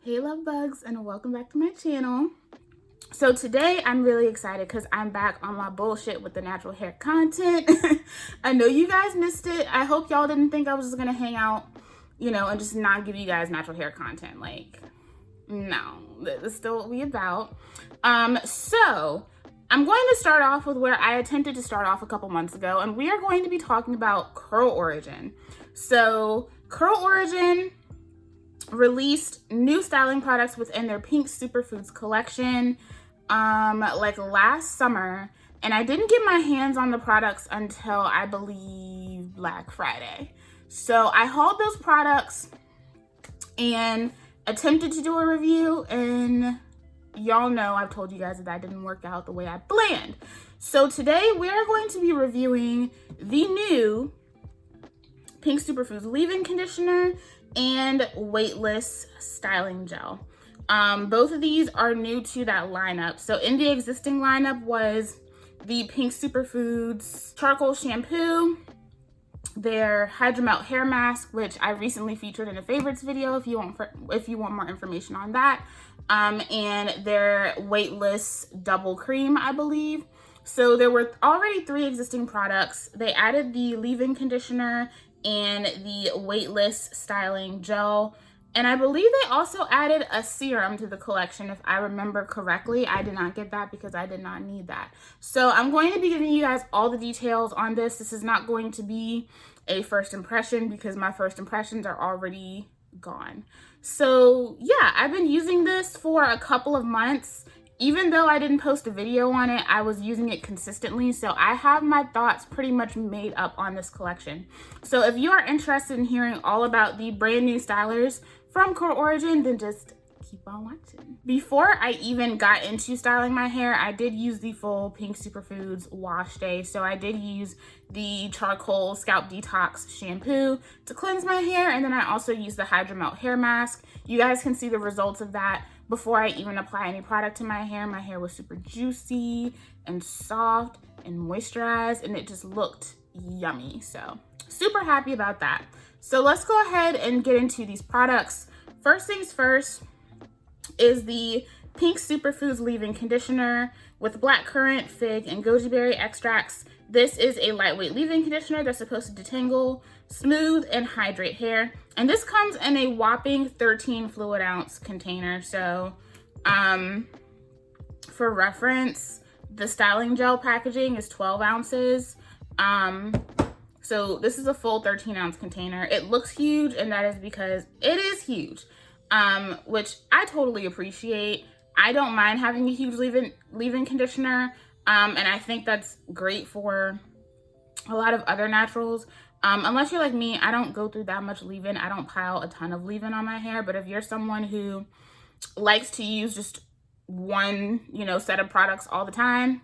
Hey love bugs, and welcome back to my channel. So today I'm really excited because I'm back on my bullshit with the natural hair content. I know you guys missed it. I hope y'all didn't think I was just gonna hang out, and just not give you guys natural hair content. Like, no, that's still what we about. So I'm going to start off with where I attempted to start off a couple months ago, and we are going to be talking about Curl Origin. So Curl Origin released new styling products within their Pink Superfoods collection like last summer, and I didn't get my hands on the products until I believe Black Friday. So I hauled those products and attempted to do a review, and y'all know I've told you guys that didn't work out the way I planned. So today we are going to be reviewing the new Pink Superfoods leave-in conditioner and Weightless styling gel. Both of these are new to that lineup. So in the existing lineup was the Pink Superfoods charcoal shampoo, their Hydra hair mask, which I recently featured in a favorites video if you want more information on that, and their Weightless double cream, I believe. So there were already 3 existing products. They added the leave-in conditioner and the Weightless styling gel, and I believe they also added a serum to the collection, if I remember correctly. I did not get that because I did not need that. So I'm going to be giving you guys all the details on this. This is not going to be a first impression because my first impressions are already gone. So yeah, I've been using this for a couple of months. Even though I didn't post a video on it, I was using it consistently. So I have my thoughts pretty much made up on this collection. So if you are interested in hearing all about the brand new stylers from Curl Origin, then just keep on watching. Before I even got into styling my hair, I did use the full Pink Superfoods wash day. So I did use the charcoal scalp detox shampoo to cleanse my hair, and then I also used the Hydra hair mask. You guys can see the results of that before I even apply any product to my hair. My hair was super juicy and soft and moisturized, and it just looked yummy. So super happy about that. So let's go ahead and get into these products. First things first is the Pink Superfoods leave-in conditioner with blackcurrant, fig, and goji berry extracts. This is a lightweight leave-in conditioner that's supposed to detangle, smooth, and hydrate hair. And this comes in a whopping 13 fluid ounce container. So for reference, the styling gel packaging is 12 ounces. So this is a full 13 ounce container. It looks huge, and that is because it is huge, which I totally appreciate. I don't mind having a huge leave-in conditioner, and I think that's great for a lot of other naturals. Unless you're like me, I don't go through that much leave-in. I don't pile a ton of leave-in on my hair, but if you're someone who likes to use just one, set of products all the time,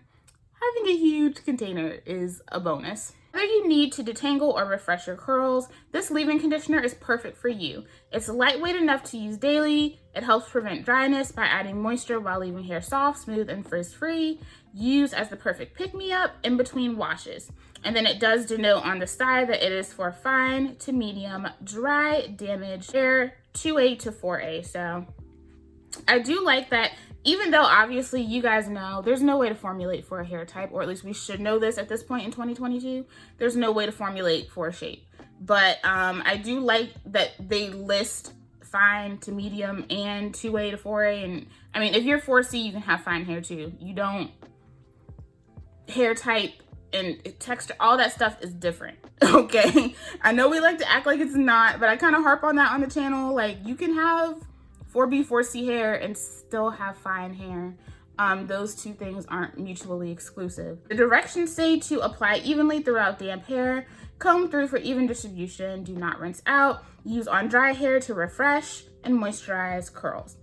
having a huge container is a bonus. Whether you need to detangle or refresh your curls, this leave-in conditioner is perfect for you. It's lightweight enough to use daily. It helps prevent dryness by adding moisture while leaving hair soft, smooth, and frizz-free. Use as the perfect pick-me-up in between washes. And then it does denote on the side that it is for fine to medium dry damaged hair, 2A to 4A. So I do like that. Even though obviously you guys know there's no way to formulate for a hair type, or at least we should know this at this point in 2022, there's no way to formulate for a shape. But I do like that they list fine to medium and 2A to 4A. And I mean, if you're 4C, you can have fine hair too. You don't, hair type and texture, all that stuff is different, okay? I know we like to act like it's not, but I kind of harp on that on the channel. Like, you can have 4B, 4C hair and still have fine hair. Those two things aren't mutually exclusive. The directions say to apply evenly throughout damp hair, comb through for even distribution, do not rinse out, use on dry hair to refresh and moisturize curls.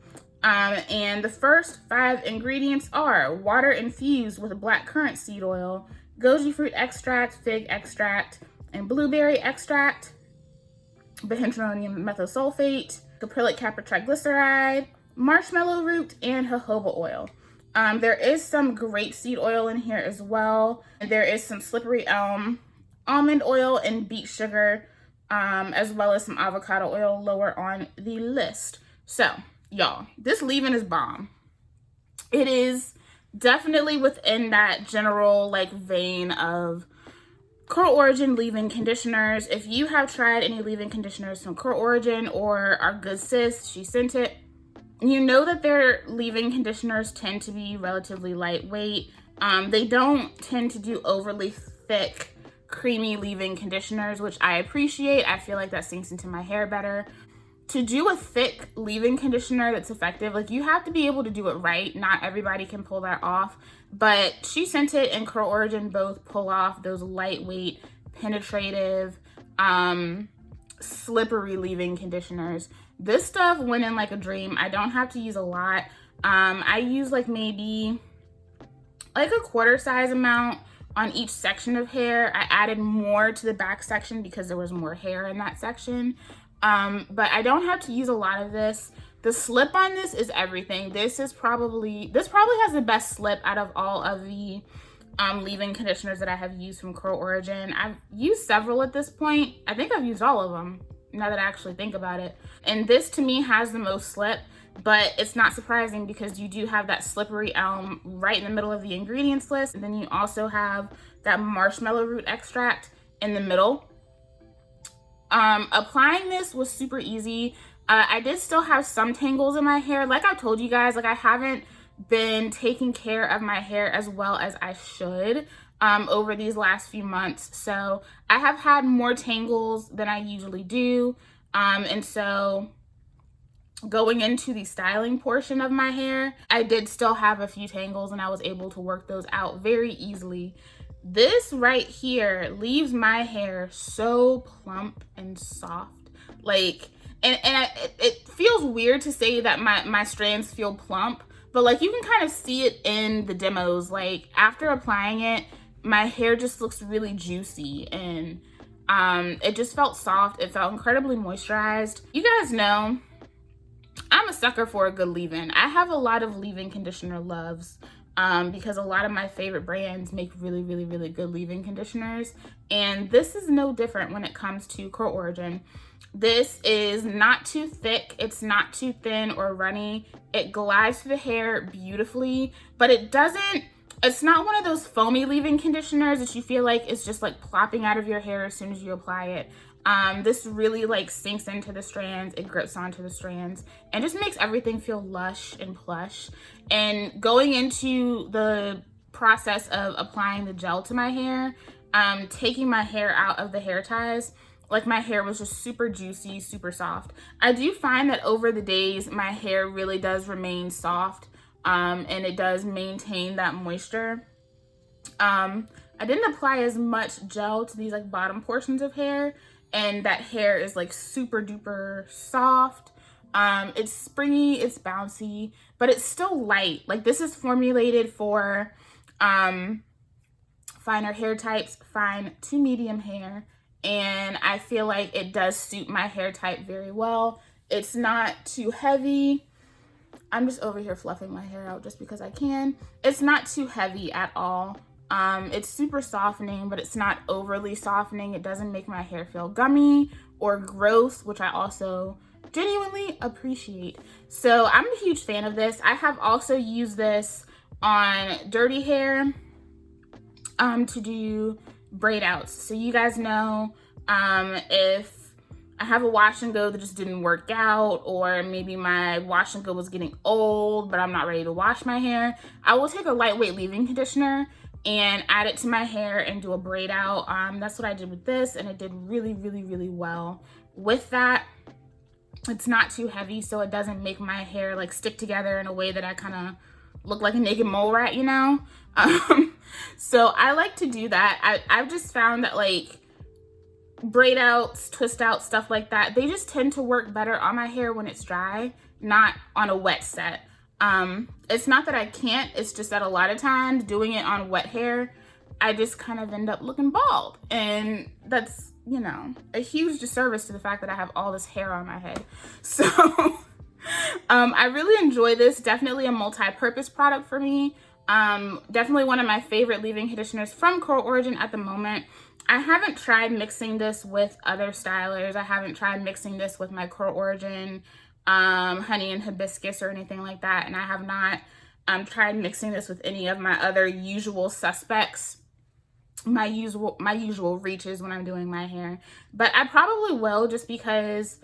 And the first 5 ingredients are water infused with blackcurrant seed oil, goji fruit extract, fig extract, and blueberry extract, benzoyl methosulfate, caprylic capryl triglyceride, marshmallow root, and jojoba oil. There is some grapeseed oil in here as well. And there is some slippery elm, almond oil, and beet sugar, as well as some avocado oil lower on the list. So y'all, this leave-in is bomb. It is definitely within that general like vein of Curl Origin leave-in conditioners. If you have tried any leave-in conditioners from Curl Origin or our good sis, she sent it, you know that their leave-in conditioners tend to be relatively lightweight. They don't tend to do overly thick, creamy leave-in conditioners, which I appreciate. I feel like that sinks into my hair better. To do a thick leave-in conditioner that's effective, like you have to be able to do it right. Not everybody can pull that off, but she sent it and Curl Origin both pull off those lightweight, penetrative, slippery leave-in conditioners. This stuff went in like a dream. I don't have to use a lot. I use like maybe like a quarter size amount on each section of hair. I added more to the back section because there was more hair in that section. But I don't have to use a lot of this. The slip on this is everything. This probably has the best slip out of all of the leave-in conditioners that I have used from Curl Origin. I've used several at this point. I think I've used all of them now that I actually think about it. And this to me has the most slip, but it's not surprising because you do have that slippery elm right in the middle of the ingredients list. And then you also have that marshmallow root extract in the middle. Applying this was super easy. I did still have some tangles in my hair. Like I told you guys, like I haven't been taking care of my hair as well as I should over these last few months. So I have had more tangles than I usually do. And so going into the styling portion of my hair, I did still have a few tangles and I was able to work those out very easily. This right here leaves my hair so plump and soft. Like, it feels weird to say that my strands feel plump, but like you can kind of see it in the demos. Like after applying it, my hair just looks really juicy and it just felt soft. It felt incredibly moisturized. You guys know I'm a sucker for a good leave-in. I have a lot of leave-in conditioner loves. Because a lot of my favorite brands make really, really, really good leave-in conditioners. And this is no different when it comes to Curl Origin. This is not too thick. It's not too thin or runny. It glides through the hair beautifully, but it's not one of those foamy leave-in conditioners that you feel like is just like plopping out of your hair as soon as you apply it. This really like sinks into the strands, it grips onto the strands and just makes everything feel lush and plush. And going into the process of applying the gel to my hair, taking my hair out of the hair ties, like my hair was just super juicy, super soft. I do find that over the days, my hair really does remain soft, and it does maintain that moisture. I didn't apply as much gel to these like bottom portions of hair, and that hair is like super duper soft. It's springy, it's bouncy, but it's still light. Like this is formulated for finer hair types, fine to medium hair, and I feel like it does suit my hair type very well. It's not too heavy. I'm just over here fluffing my hair out just because I can. It's not too heavy at all. It's super softening, but it's not overly softening. It doesn't make my hair feel gummy or gross, which I also genuinely appreciate. So I'm a huge fan of this. I have also used this on dirty hair to do braid outs. So you guys know if I have a wash and go that just didn't work out, or maybe my wash and go was getting old but I'm not ready to wash my hair, I will take a lightweight leave-in conditioner and add it to my hair and do a braid out. That's what I did with this, and it did really, really, really well with that. It's not too heavy, so it doesn't make my hair like stick together in a way that I kind of look like a naked mole rat, you know? So I like to do that. I've just found that like braid outs, twist outs, stuff like that, they just tend to work better on my hair when it's dry, not on a wet set. It's not that I can't, it's just that a lot of times doing it on wet hair, I just kind of end up looking bald. And that's, you know, a huge disservice to the fact that I have all this hair on my head. So I really enjoy this. Definitely a multi-purpose product for me. Definitely one of my favorite leave-in conditioners from Curl Origin at the moment. I haven't tried mixing this with other stylers. I haven't tried mixing this with my Curl Origin honey and hibiscus or anything like that. And I have not tried mixing this with any of my other usual suspects, my usual reaches when I'm doing my hair. But I probably will, just because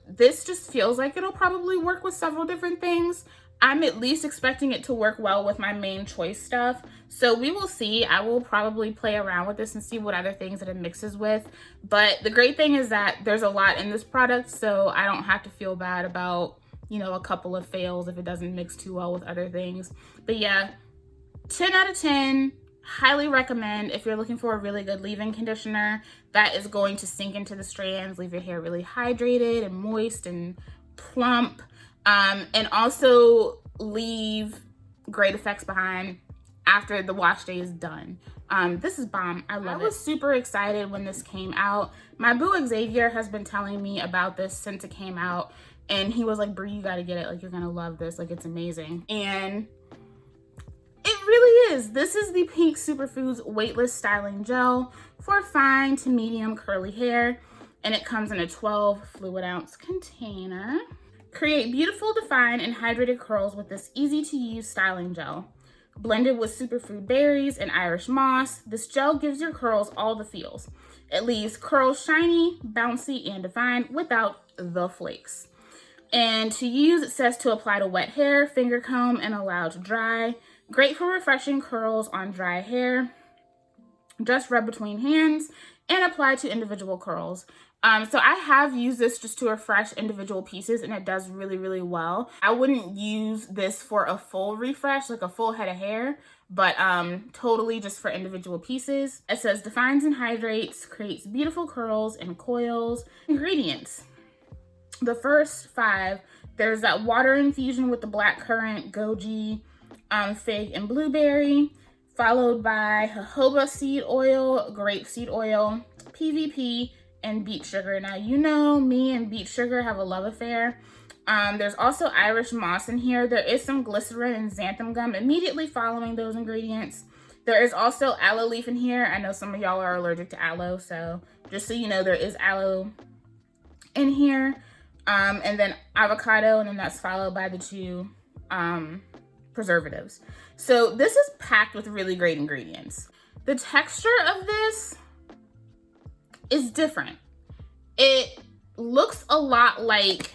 this just feels like it'll probably work with several different things. I'm at least expecting it to work well with my main choice stuff. So we will see. I will probably play around with this and see what other things that it mixes with. But the great thing is that there's a lot in this product, so I don't have to feel bad about, you know, a couple of fails if it doesn't mix too well with other things. But yeah, 10 out of 10. Highly recommend if you're looking for a really good leave-in conditioner that is going to sink into the strands, leave your hair really hydrated and moist and plump. And also leave great effects behind after the wash day is done. This is bomb. I love it. I was super excited when this came out. My boo Xavier has been telling me about this since it came out, and he was like, Brie, you gotta get it. Like, you're gonna love this. Like, it's amazing. And it really is. This is the Pink Superfoods Weightless Styling Gel for fine to medium curly hair, and it comes in a 12 fluid ounce container. Create beautiful, defined, and hydrated curls with this easy-to-use styling gel. Blended with superfood berries and Irish moss, this gel gives your curls all the feels. It leaves curls shiny, bouncy, and defined without the flakes. And to use, it says to apply to wet hair, finger comb, and allow to dry. Great for refreshing curls on dry hair. Just rub between hands and apply to individual curls. So I have used this just to refresh individual pieces, and it does really, really well. I wouldn't use this for a full refresh, like a full head of hair, but totally just for individual pieces. It says defines and hydrates, creates beautiful curls and coils. Ingredients. The first 5, there's that water infusion with the blackcurrant, goji, fig, and blueberry, followed by jojoba seed oil, grapeseed oil, PVP, and beet sugar. Now, you know me and beet sugar have a love affair. There's also Irish moss in here. There is some glycerin and xanthan gum immediately following those ingredients. There is also aloe leaf in here. I know some of y'all are allergic to aloe, so just so you know, there is aloe in here. And then avocado, and then that's followed by the 2 preservatives. So this is packed with really great ingredients. The texture of this is different. It looks a lot like,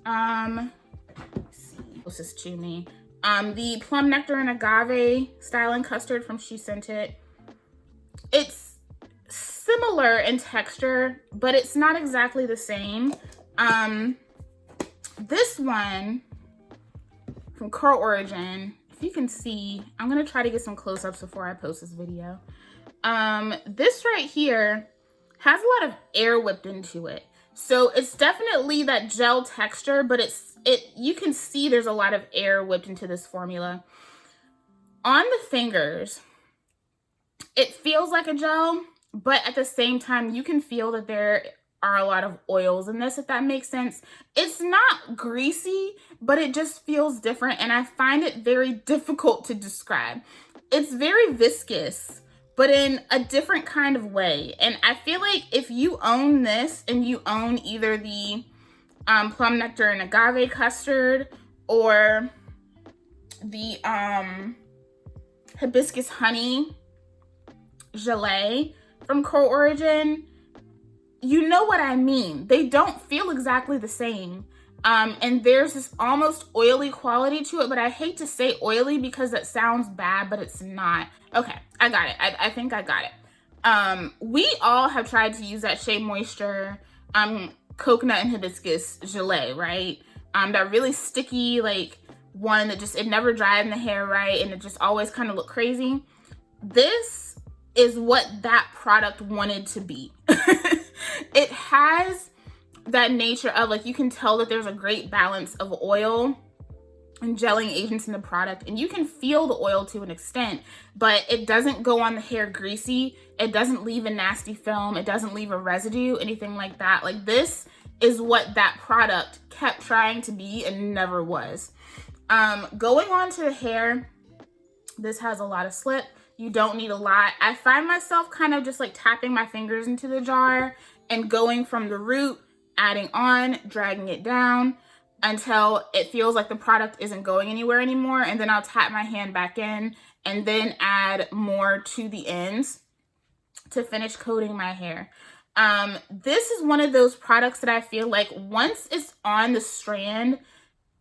let's see, closest to me, the plum nectar and agave styling custard from She Sent It. It's similar in texture, but it's not exactly the same. This one from Curl Origin, if you can see, I'm gonna try to get some close-ups before I post this video. This right here has a lot of air whipped into it. So it's definitely that gel texture, but you can see there's a lot of air whipped into this formula. On the fingers, it feels like a gel, but at the same time, you can feel that there are a lot of oils in this, if that makes sense. It's not greasy, but it just feels different, and I find it very difficult to describe. It's very viscous, but in a different kind of way. And I feel like if you own this and you own either the plum nectar and agave custard or the hibiscus honey gelée from Curl Origin, you know what I mean. They don't feel exactly the same. And there's this almost oily quality to it, but I hate to say oily because that sounds bad, but it's not. Okay, I got it. I think I got it. We all have tried to use that Shea Moisture coconut and hibiscus gelée, right? That really sticky, like, one that just, it never dried in the hair right, and it just always kind of looked crazy. This is what that product wanted to be. It has that nature of, like, you can tell that there's a great balance of oil and gelling agents in the product, and you can feel the oil to an extent, but it doesn't go on the hair greasy. It doesn't leave a nasty film. It doesn't leave a residue, anything like that. Like, this is what that product kept trying to be and never was. Going on to the hair, this has a lot of slip. You don't need a lot. I find myself kind of just like tapping my fingers into the jar and going from the root adding on, dragging it down until it feels like the product isn't going anywhere anymore. And then I'll tap my hand back in and then add more to the ends to finish coating my hair. This is one of those products that I feel like once it's on the strand,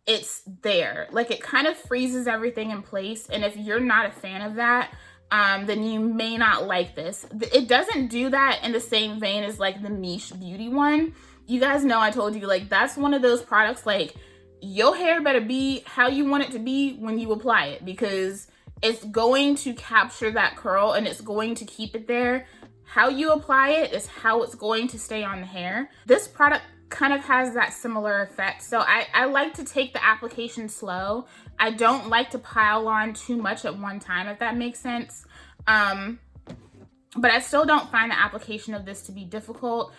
it's there. Like, it kind of freezes everything in place. And if you're not a fan of that, then you may not like this. It doesn't do that in the same vein as like the Miche Beauty one. You guys know I told you, like, that's one of those products, like, your hair better be how you want it to be when you apply it, because it's going to capture that curl and it's going to keep it there. How you apply it is how it's going to stay on the hair. This product kind of has that similar effect. So I like to take the application slow. I don't like to pile on too much at one time, if that makes sense. But I still don't find the application of this to be difficult.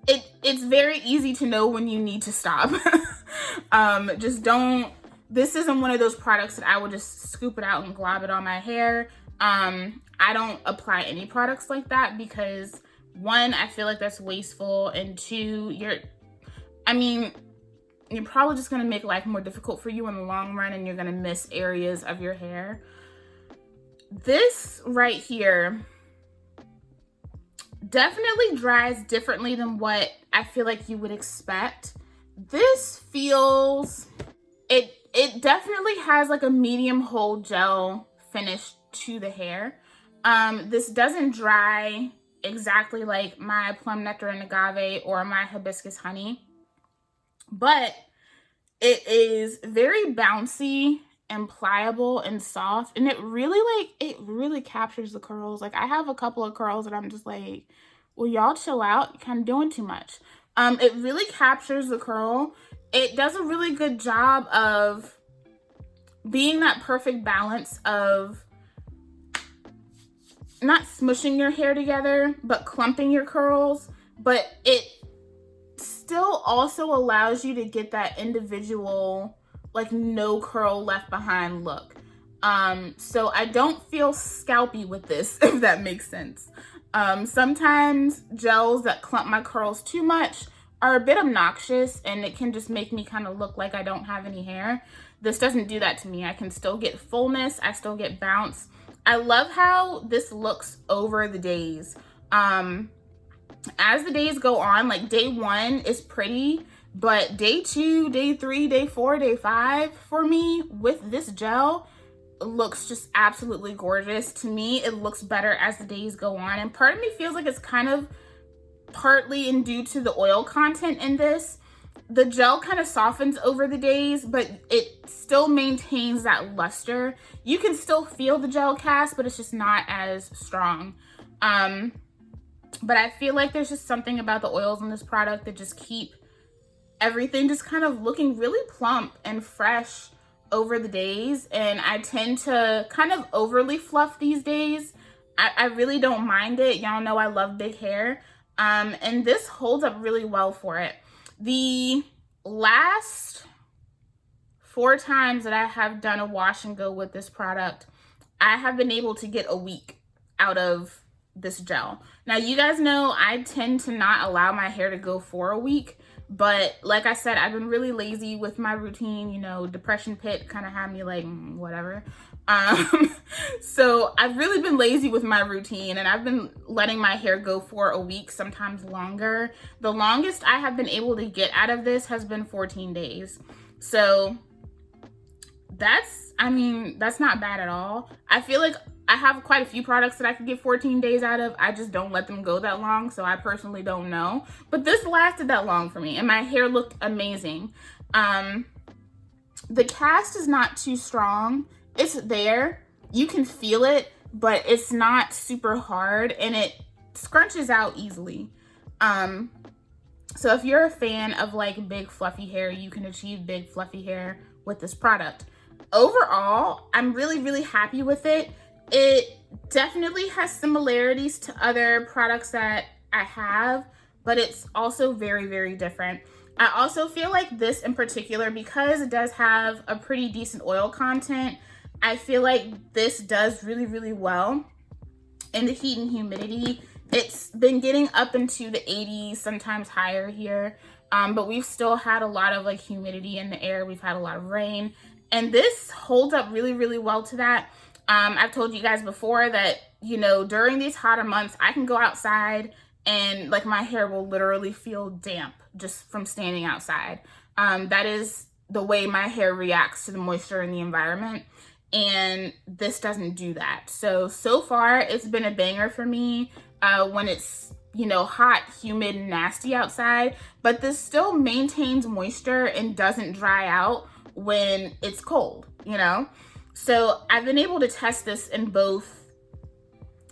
It's very easy to know when you need to stop. Just don't, this isn't one of those products that I will just scoop it out and glob it on my hair. I don't apply any products like that because, one, I feel like that's wasteful, and two, you're probably just gonna make life more difficult for you in the long run, and you're gonna miss areas of your hair. This right here definitely dries differently than what I feel like you would expect. This feels, it definitely has like a medium hold gel finish to the hair. This doesn't dry exactly like my plum nectar and agave or my hibiscus honey, but it is very bouncy and pliable and soft, and it really captures the curls. Like, I have a couple of curls that I'm just like, well, y'all chill out, you're kind of doing too much. It really captures the curl. It does a really good job of being that perfect balance of not smushing your hair together, but clumping your curls. But it still also allows you to get that individual, like, no curl left behind look. So I don't feel scalpy with this, if that makes sense. Sometimes gels that clump my curls too much are a bit obnoxious, and it can just make me kind of look like I don't have any hair. This doesn't do that to me. I can still get fullness, I still get bounce. I love how this looks over the days. As the days go on, like, day 1 is pretty, but day 2, day 3, day 4, day 5 for me with this gel looks just absolutely gorgeous. To me, it looks better as the days go on, and part of me feels like it's kind of partly in due to the oil content in this. The gel kind of softens over the days, but it still maintains that luster. You can still feel the gel cast, but it's just not as strong. But I feel like there's just something about the oils in this product that just keep everything just kind of looking really plump and fresh over the days. And I tend to kind of overly fluff these days. I really don't mind it. Y'all know I love big hair. And this holds up really well for it. The last 4 times that I have done a wash and go with this product, I have been able to get a week out of this gel. Now, you guys know I tend to not allow my hair to go for a week, but like I said, I've been really lazy with my routine. You know, depression pit kind of had me like, whatever. So I've really been lazy with my routine, and I've been letting my hair go for a week, sometimes longer. The longest I have been able to get out of this has been 14 days. So that's not bad at all. I feel like I have quite a few products that I could get 14 days out of. I just don't let them go that long, so I personally don't know. But this lasted that long for me, and my hair looked amazing. The cast is not too strong. It's there. You can feel it, but it's not super hard, and it scrunches out easily. So if you're a fan of like big fluffy hair, you can achieve big fluffy hair with this product. Overall, I'm really, really happy with it. It definitely has similarities to other products that I have, but it's also very, very different. I also feel like this in particular, because it does have a pretty decent oil content, I feel like this does really, really well in the heat and humidity. It's been getting up into the 80s, sometimes higher here. but we've still had a lot of like humidity in the air. We've had a lot of rain, and this holds up really, really well to that. I've told you guys before that, you know, during these hotter months, I can go outside and like my hair will literally feel damp just from standing outside. That is the way my hair reacts to the moisture in the environment, and this doesn't do that. So far it's been a banger for me when it's, you know, hot, humid, and nasty outside, but this still maintains moisture and doesn't dry out when it's cold, you know? So I've been able to test this in both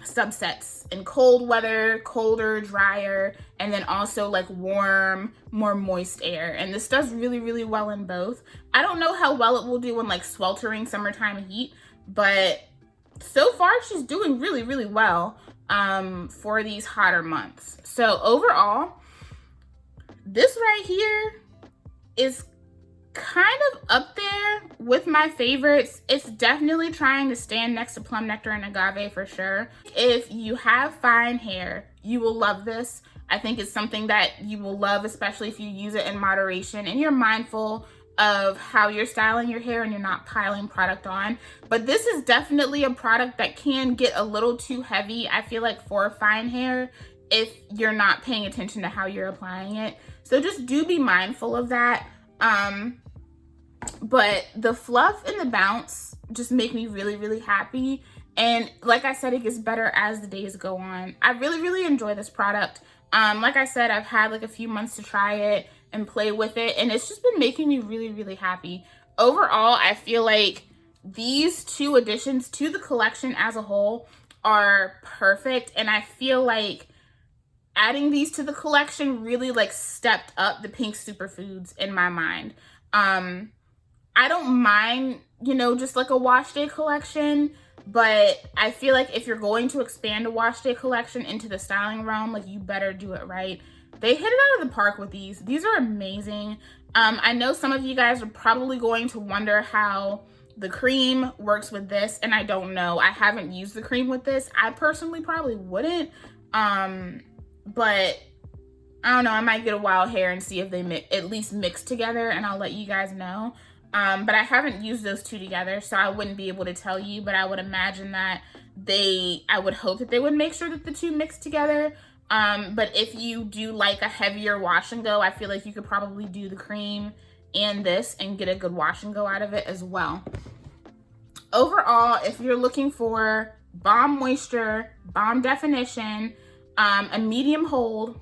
subsets, in cold weather, colder, drier, and then also like warm, more moist air. And this does really, really well in both. I don't know how well it will do in like sweltering summertime heat, but so far she's doing really, really well for these hotter months. So overall, this right here is kind of up there with my favorites. It's definitely trying to stand next to Plum Nectar and Agave for sure. If you have fine hair, you will love this. I think it's something that you will love, especially if you use it in moderation and you're mindful of how you're styling your hair and you're not piling product on. But this is definitely a product that can get a little too heavy, I feel like, for fine hair if you're not paying attention to how you're applying it. So just do be mindful of that. But the fluff and the bounce just make me really, really happy. And like I said, it gets better as the days go on. I really, really enjoy this product. Like I said, I've had like a few months to try it and play with it, and it's just been making me really, really happy. Overall, I feel like these two additions to the collection as a whole are perfect, and I feel like adding these to the collection really like stepped up the pink superfoods in my mind. I don't mind, you know, just like a wash day collection, but I feel like if you're going to expand a wash day collection into the styling realm, like you better do it right. They hit it out of the park with these. These are amazing. I know some of you guys are probably going to wonder how the cream works with this, and I don't know. I haven't used the cream with this. I personally probably wouldn't, but I don't know. I might get a wild hair and see if they at least mix together, and I'll let you guys know. But I haven't used those two together, so I wouldn't be able to tell you, but I would imagine that I would hope that they would make sure that the two mix together. But if you do like a heavier wash and go, I feel like you could probably do the cream and this and get a good wash and go out of it as well. Overall, if you're looking for bomb moisture, bomb definition, a medium hold,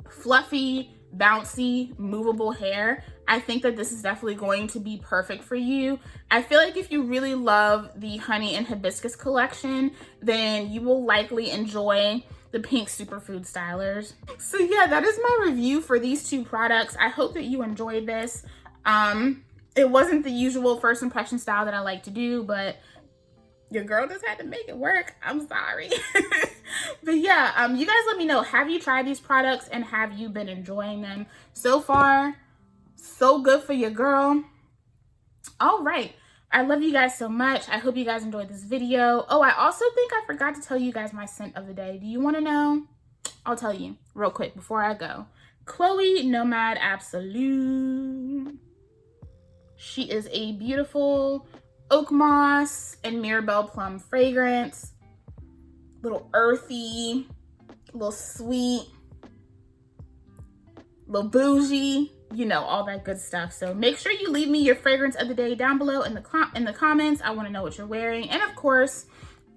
fluffy, bouncy, movable hair, I think that this is definitely going to be perfect for you. I feel like if you really love the Honey and Hibiscus collection, then you will likely enjoy the pink superfood stylers. So yeah, that is my review for these two products. I hope that you enjoyed this. It wasn't the usual first impression style that I like to do, but your girl just had to make it work. I'm sorry. But yeah, you guys let me know, have you tried these products and have you been enjoying them? So far, so good for your girl. All right. I love you guys so much. I hope you guys enjoyed this video. Oh, I also think I forgot to tell you guys my scent of the day. Do you want to know? I'll tell you real quick before I go. Chloe Nomade Absolu. She is a beautiful oak moss and Mirabelle plum fragrance. Little earthy, little sweet, little bougie, you know, all that good stuff. So make sure you leave me your fragrance of the day down below in the comments. I want to know what you're wearing. And of course,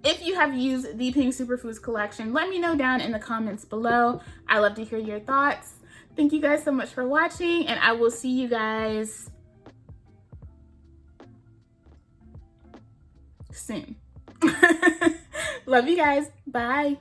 if you have used the Pink Superfoods collection, let me know down in the comments below. I love to hear your thoughts. Thank you guys so much for watching, and I will see you guys soon. Love you guys. Bye.